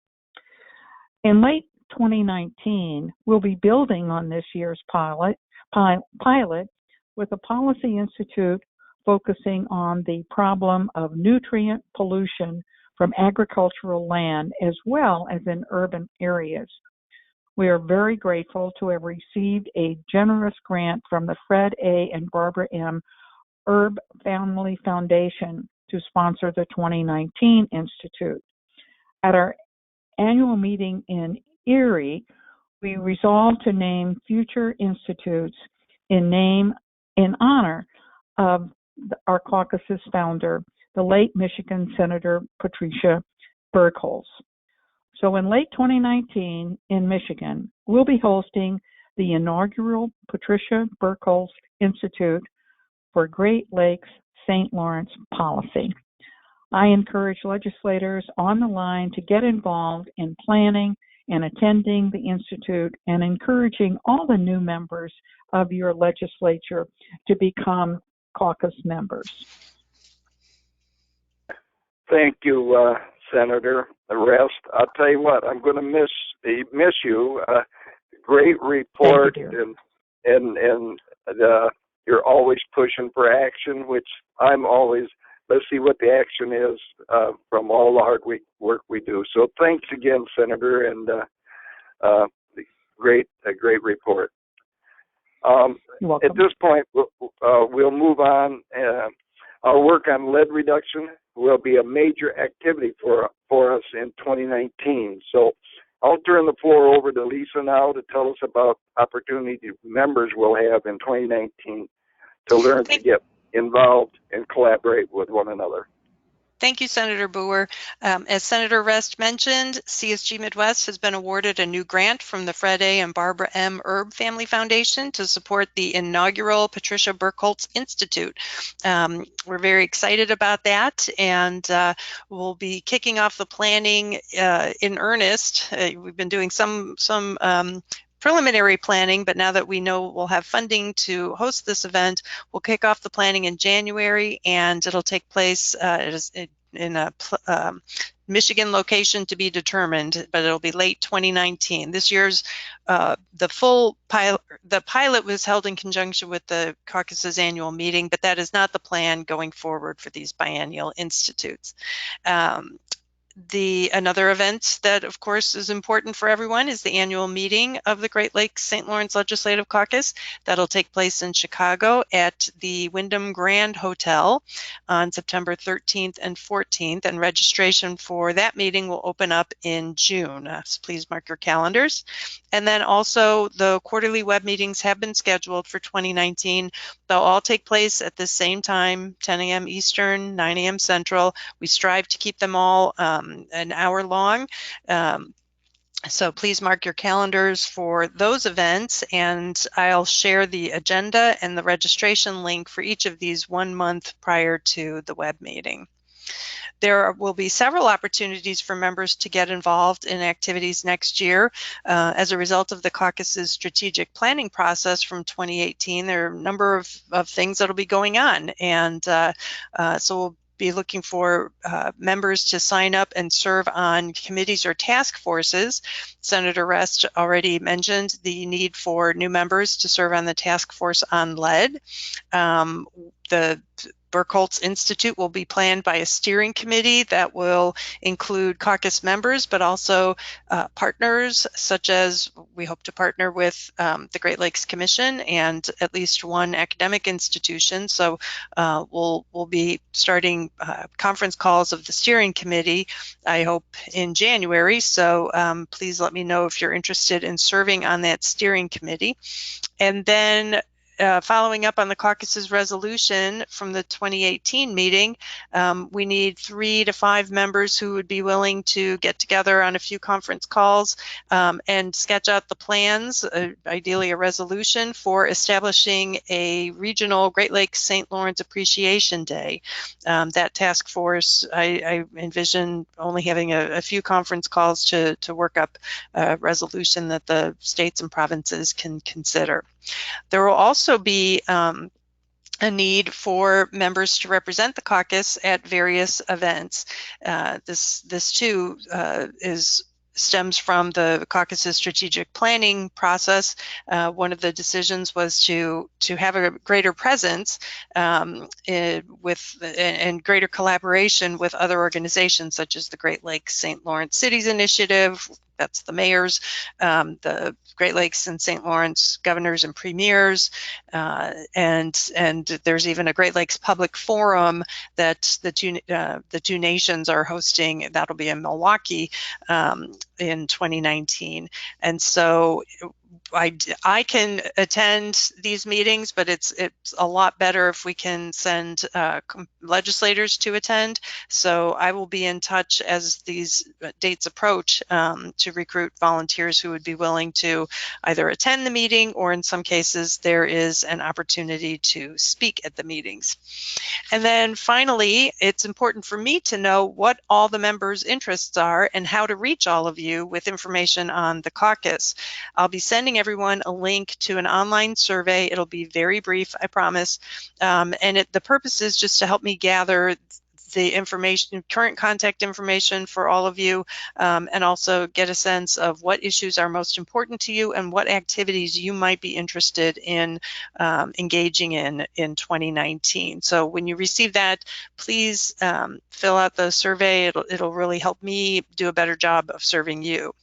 In late 2019, we'll be building on this year's pilot with a policy institute focusing on the problem of nutrient pollution from agricultural land as well as in urban areas. We are very grateful to have received a generous grant from the Fred A. and Barbara M. Herb Family Foundation to sponsor the 2019 Institute. At our annual meeting in Erie, we resolved to name future institutes in honor of our caucus's founder, the late Michigan Senator Patricia Burkholz. So in late 2019 in Michigan, we'll be hosting the inaugural Patricia Burkholz Institute for Great Lakes St. Lawrence Policy. I encourage legislators on the line to get involved in planning and attending the Institute and encouraging all the new members of your legislature to become caucus members. Thank you, Senator. The rest, I'll tell you what, I'm going to miss you. Great report, Thank you, and you're always pushing for action, which I'm always. Let's see what the action is from all the hard work we do. So thanks again, Senator, and a great report. You're welcome. At this point, we'll move on. Our work on lead reduction will be a major activity for us in 2019. So I'll turn the floor over to Lisa now to tell us about opportunity members will have in 2019 to learn to get involved and collaborate with one another. Thank you, Senator Booher. As Senator Rest mentioned, CSG Midwest has been awarded a new grant from the Fred A. and Barbara M. Herb Family Foundation to support the inaugural Patricia Burkholz Institute. We're very excited about that, and we'll be kicking off the planning in earnest. We've been doing some preliminary planning, but now that we know we'll have funding to host this event, we'll kick off the planning in January, and it'll take place in a Michigan location to be determined, but it'll be late 2019. This year's the pilot was held in conjunction with the caucus's annual meeting, but that is not the plan going forward for these biennial institutes. Another event that, of course, is important for everyone is the annual meeting of the Great Lakes St. Lawrence Legislative Caucus. That'll take place in Chicago at the Wyndham Grand Hotel on September 13th and 14th, and registration for that meeting will open up in June. So please mark your calendars. And then also the quarterly web meetings have been scheduled for 2019. They'll all take place at the same time, 10 a.m. Eastern, 9 a.m. Central. We strive to keep them all an hour long. So please mark your calendars for those events, and I'll share the agenda and the registration link for each of these 1 month prior to the web meeting. There will be several opportunities for members to get involved in activities next year. As a result of the caucus's strategic planning process from 2018, there are a number of things that will be going on, and so we'll be looking for members to sign up and serve on committees or task forces. Senator Rest already mentioned the need for new members to serve on the task force on lead. The Burkholz Institute will be planned by a steering committee that will include caucus members, but also partners, such as we hope to partner with the Great Lakes Commission and at least one academic institution. So we'll be starting conference calls of the steering committee, I hope, in January. So please let me know if you're interested in serving on that steering committee. And then following up on the caucus's resolution from the 2018 meeting, we need 3 to 5 members who would be willing to get together on a few conference calls and sketch out the plans, ideally a resolution for establishing a regional Great Lakes St. Lawrence Appreciation Day. That task force, I envision only having a few conference calls to work up a resolution that the states and provinces can consider. There will also be a need for members to represent the caucus at various events. This too stems from the caucus's strategic planning process. One of the decisions was to have a greater presence and greater collaboration with other organizations, such as the Great Lakes St. Lawrence Cities Initiative. That's the mayors, the Great Lakes and St. Lawrence governors and premiers, and there's even a Great Lakes Public Forum that the two nations are hosting. That'll be in Milwaukee in 2019. And so I can attend these meetings, but it's a lot better if we can send legislators to attend. So I will be in touch as these dates approach to recruit volunteers who would be willing to either attend the meeting, or in some cases there is an opportunity to speak at the meetings. And then finally, it's important for me to know what all the members' interests are and how to reach all of you with information on the caucus. I'll be sending everyone a link to an online survey. It'll be very brief, I promise. And the purpose is just to help me gather the information, current contact information for all of you, and also get a sense of what issues are most important to you and what activities you might be interested in engaging in 2019. So when you receive that, please fill out the survey. It'll really help me do a better job of serving you.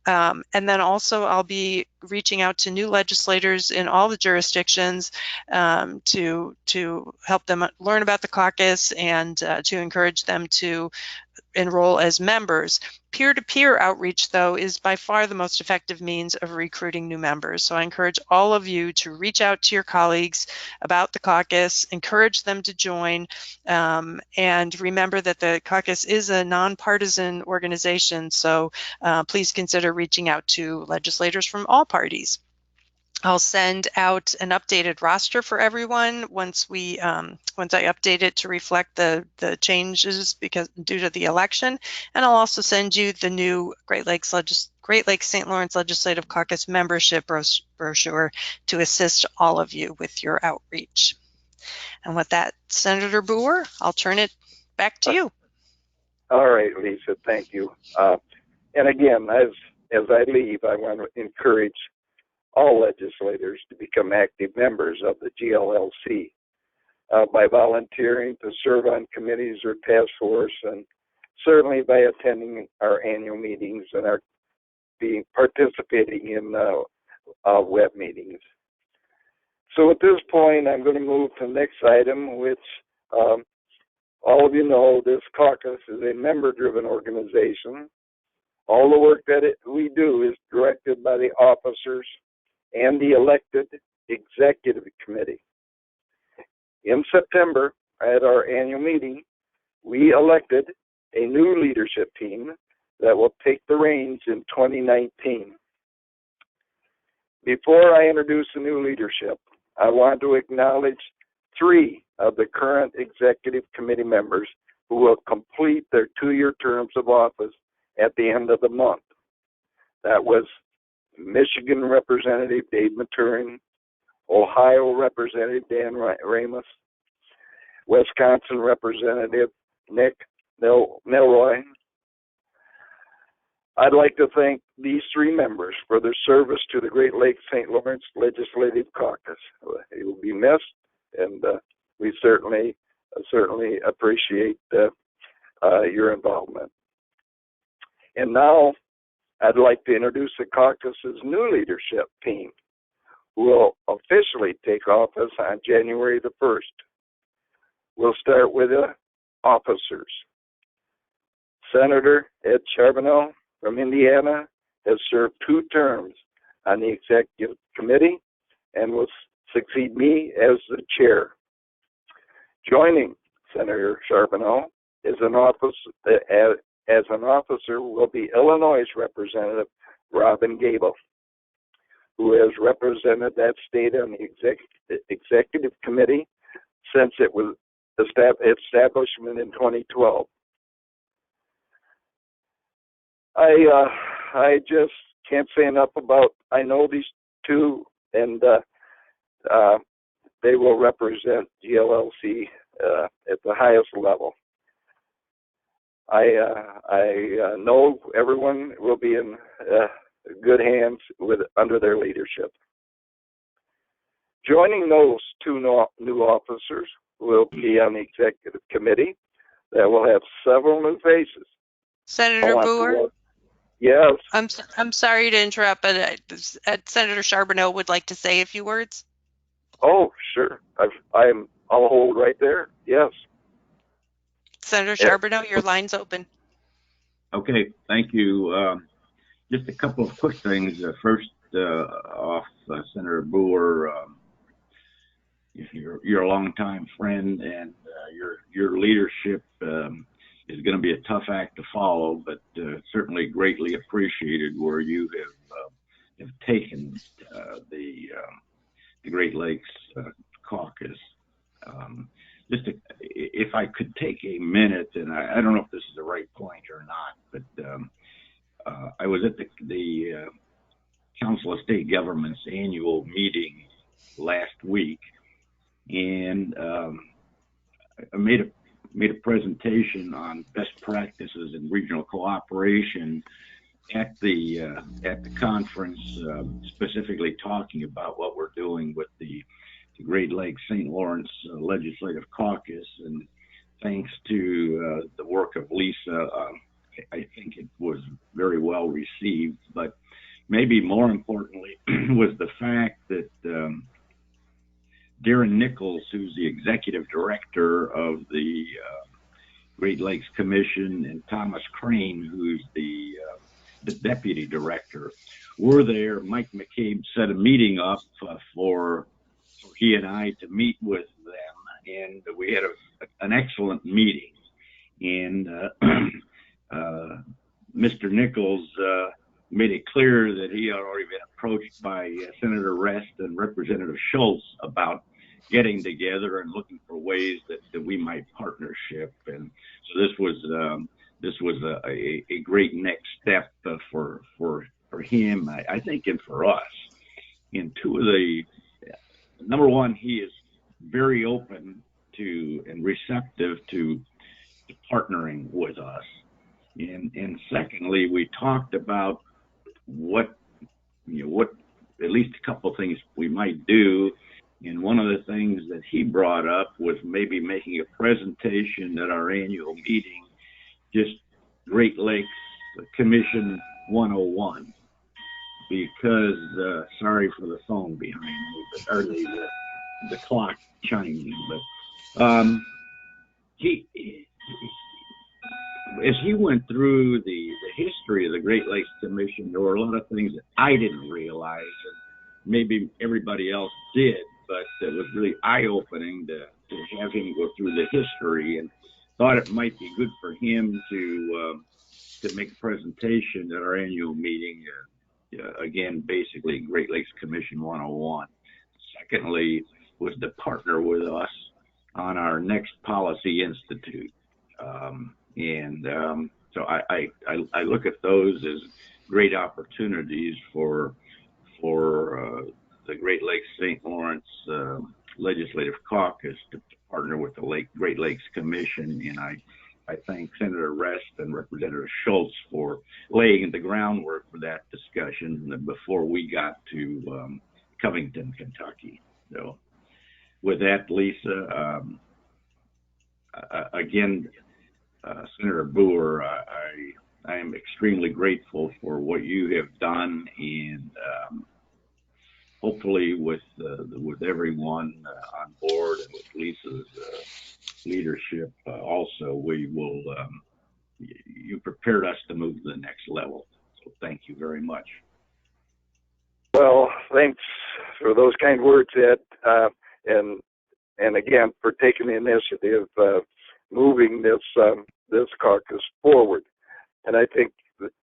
And then also I'll be reaching out to new legislators in all the jurisdictions to help them learn about the caucus and to encourage them to enroll as members. Peer-to-peer outreach, though, is by far the most effective means of recruiting new members. So I encourage all of you to reach out to your colleagues about the caucus, encourage them to join, and remember that the caucus is a nonpartisan organization, so please consider reaching out to legislators from all parties. I'll send out an updated roster for everyone once I update it to reflect the changes due to the election, and I'll also send you the new Great Lakes St. Lawrence Legislative Caucus membership brochure to assist all of you with your outreach. And with that, Senator Booher, I'll turn it back to you. All right, Lisa, thank you. And again, as I leave, I want to encourage all legislators to become active members of the GLLC by volunteering to serve on committees or task force, and certainly by attending our annual meetings and participating in web meetings. So at this point, I'm going to move to the next item, which all of you know, this caucus is a member-driven organization. All the work that we do is directed by the officers and the elected executive committee. In September, at our annual meeting, we elected a new leadership team that will take the reins in 2019. Before I introduce the new leadership, I want to acknowledge 3 of the current executive committee members who will complete their 2-year terms of office at the end of the month. That was Michigan Representative Dave Maturin, Ohio Representative Dan Ramos, Wisconsin Representative Nick Milroy. I'd like to thank these 3 members for their service to the Great Lakes St. Lawrence Legislative Caucus. It will be missed, and we certainly appreciate your involvement. And now I'd like to introduce the caucus's new leadership team, who will officially take office on January the 1st. We'll start with the officers. Senator Ed Charbonneau from Indiana has served 2 terms on the executive committee and will succeed me as the chair. Joining Senator Charbonneau as an officer will be Illinois Representative Robin Gable, who has represented that state on the executive committee since it was establishment in 2012. I just can't say enough about, I know these 2, and they will represent GLLC at the highest level. I know everyone will be in good hands under their leadership. Joining those 2 new officers will be on the executive committee that will have several new faces. Senator Boer? Yes. I'm sorry to interrupt, but Senator Charbonneau would like to say a few words. Oh, sure. I'll hold right there. Yes. Senator Charbonneau, your line's open. Okay, thank you. Just a couple of quick things. First, off Senator Boer, you're a longtime friend, and your leadership is going to be a tough act to follow, but certainly greatly appreciated where you have taken the Great Lakes Caucus. If I could take a minute, and I don't know if this is the right point or not, but I was at the Council of State Governments annual meeting last week, and I made a presentation on best practices in regional cooperation at the conference, specifically talking about what we're doing with the Great Lakes St. Lawrence Legislative Caucus. And thanks to the work of Lisa, I think it was very well received. But maybe more importantly was the fact that Darren Nichols, who's the executive director of the Great Lakes Commission, and Thomas Crane, who's the deputy director, were there. Mike McCabe set a meeting up for he and I to meet with them, and we had an excellent meeting. And Mr. Nichols made it clear that he had already been approached by Senator Rest and Representative Schultz about getting together and looking for ways that we might partnership. And so this was a great next step for him, I think, and for us. And number one, he is very open to and receptive to partnering with us. And secondly, we talked about what at least a couple of things we might do. And one of the things that he brought up was maybe making a presentation at our annual meeting, just Great Lakes Commission 101. Because, sorry for the phone behind me, or the clock chiming, but as he went through the history of the Great Lakes Commission, there were a lot of things that I didn't realize, and maybe everybody else did, but it was really eye-opening to have him go through the history, and thought it might be good for him to to make a presentation at our annual meeting. Again, basically Great Lakes Commission 101. Secondly, was to partner with us on our next Policy Institute. So I look at those as great opportunities for the Great Lakes St. Lawrence Legislative Caucus to partner with the Great Lakes Commission, and I thank Senator Rest and Representative Schultz for laying the groundwork for that discussion before we got to Covington, Kentucky. So with that, Lisa, again, Senator Boer, I am extremely grateful for what you have done, and hopefully with everyone on board and with Lisa's leadership, also we will. You prepared us to move to the next level, so thank you very much. Well, thanks for those kind words, Ed, and again for taking the initiative of moving this caucus forward. And I think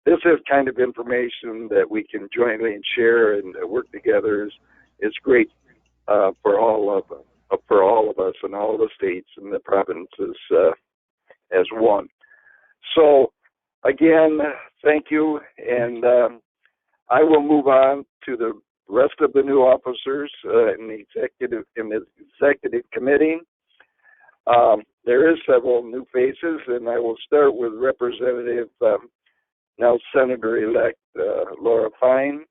this is kind of information that we can jointly share and work together is great for all of us and all the states and the provinces as one. So again, thank you, and I will move on to the rest of the new officers in the executive committee. There is several new faces, and I will start with Representative now Senator-elect Laura Fine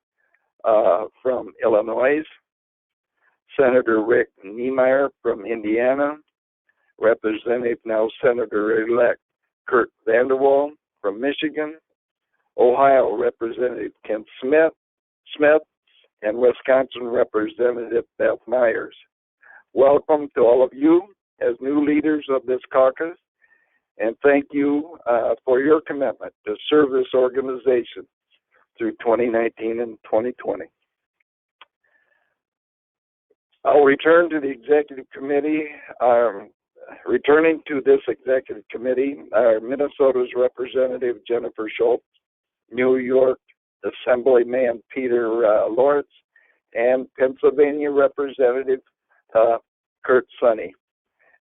from Illinois, Senator Rick Niemeyer from Indiana, Representative now Senator-elect Kurt Vanderwall from Michigan, Ohio Representative Kent Smith, and Wisconsin Representative Beth Myers. Welcome to all of you as new leaders of this caucus, and thank you for your commitment to serve this organization through 2019 and 2020. I'll return to the executive committee. Returning to this executive committee are Minnesota's Representative Jennifer Schultz, New York Assemblyman Peter Lawrence, and Pennsylvania Representative Kurt Sonny.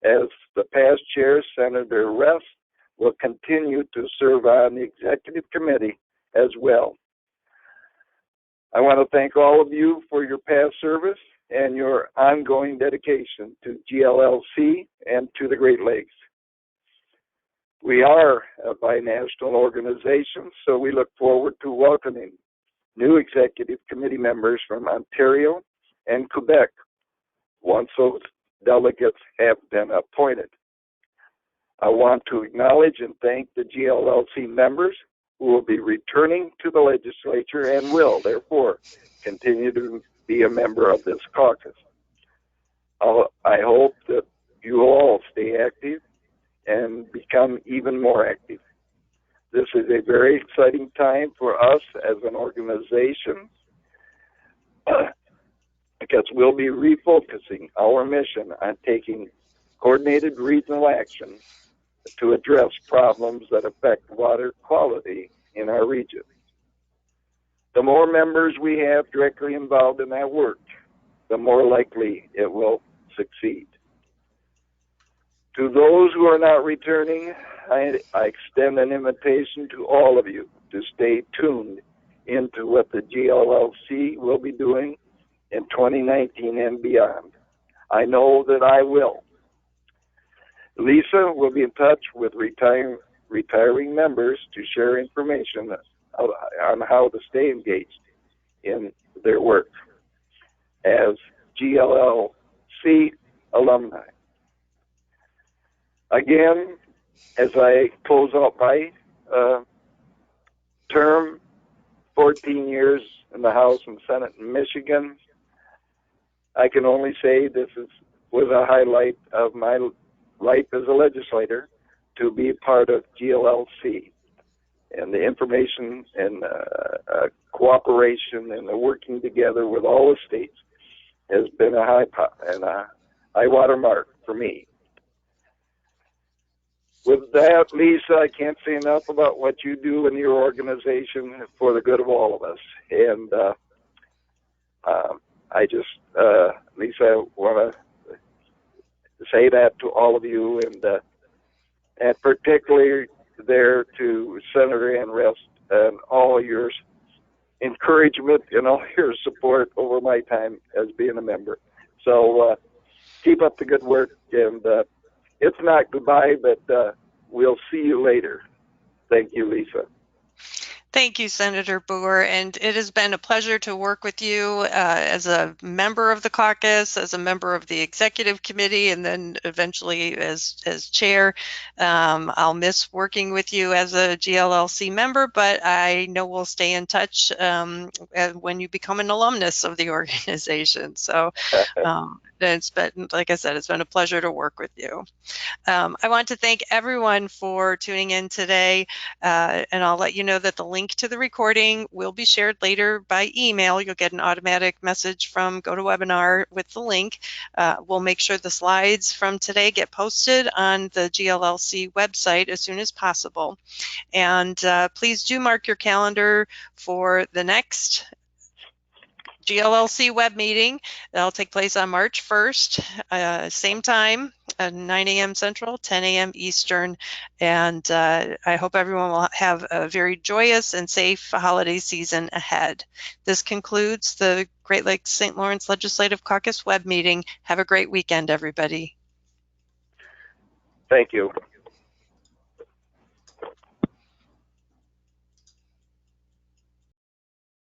As the past chair, Senator Rest will continue to serve on the executive committee as well. I want to thank all of you for your past service and your ongoing dedication to GLLC and to the Great Lakes. We are a binational organization, so we look forward to welcoming new executive committee members from Ontario and Quebec once those delegates have been appointed. I want to acknowledge and thank the GLLC members who will be returning to the legislature and will, therefore, continue to be a member of this caucus. I hope that you all stay active and become even more active. This is a very exciting time for us as an organization because we'll be refocusing our mission on taking coordinated regional action to address problems that affect water quality in our region. The more members we have directly involved in that work, the more likely it will succeed. To those who are not returning, I extend an invitation to all of you to stay tuned into what the GLLC will be doing in 2019 and beyond. I know that I will. Lisa will be in touch with retiring members to share information on how to stay engaged in their work as GLLC alumni. Again, as I close out my term, 14 years in the House and Senate in Michigan, I can only say this was a highlight of my life as a legislator to be part of GLLC. And the information and cooperation and the working together with all the states has been a high water mark for me. With that, Lisa, I can't say enough about what you do in your organization for the good of all of us. And I just, Lisa, I want to say that to all of you, and particularly there to Senator Ann Rest and all your encouragement and all your support over my time as being a member. So keep up the good work, and it's not goodbye, but we'll see you later. Thank you, Lisa. Thank you, Senator Boer, and it has been a pleasure to work with you as a member of the caucus, as a member of the executive committee, and then eventually as chair. I'll miss working with you as a GLLC member, but I know we'll stay in touch when you become an alumnus of the organization. So it's been, like I said, it's been a pleasure to work with you. I want to thank everyone for tuning in today, and I'll let you know that the link to the recording will be shared later by email. You'll get an automatic message from GoToWebinar with the link. We'll make sure the slides from today get posted on the GLLC website as soon as possible. And please do mark your calendar for the next GLLC web meeting. That'll take place on March 1st, same time, 9 a.m. Central, 10 a.m. Eastern. And I hope everyone will have a very joyous and safe holiday season ahead. This concludes the Great Lakes St. Lawrence Legislative Caucus web meeting. Have a great weekend, everybody. Thank you.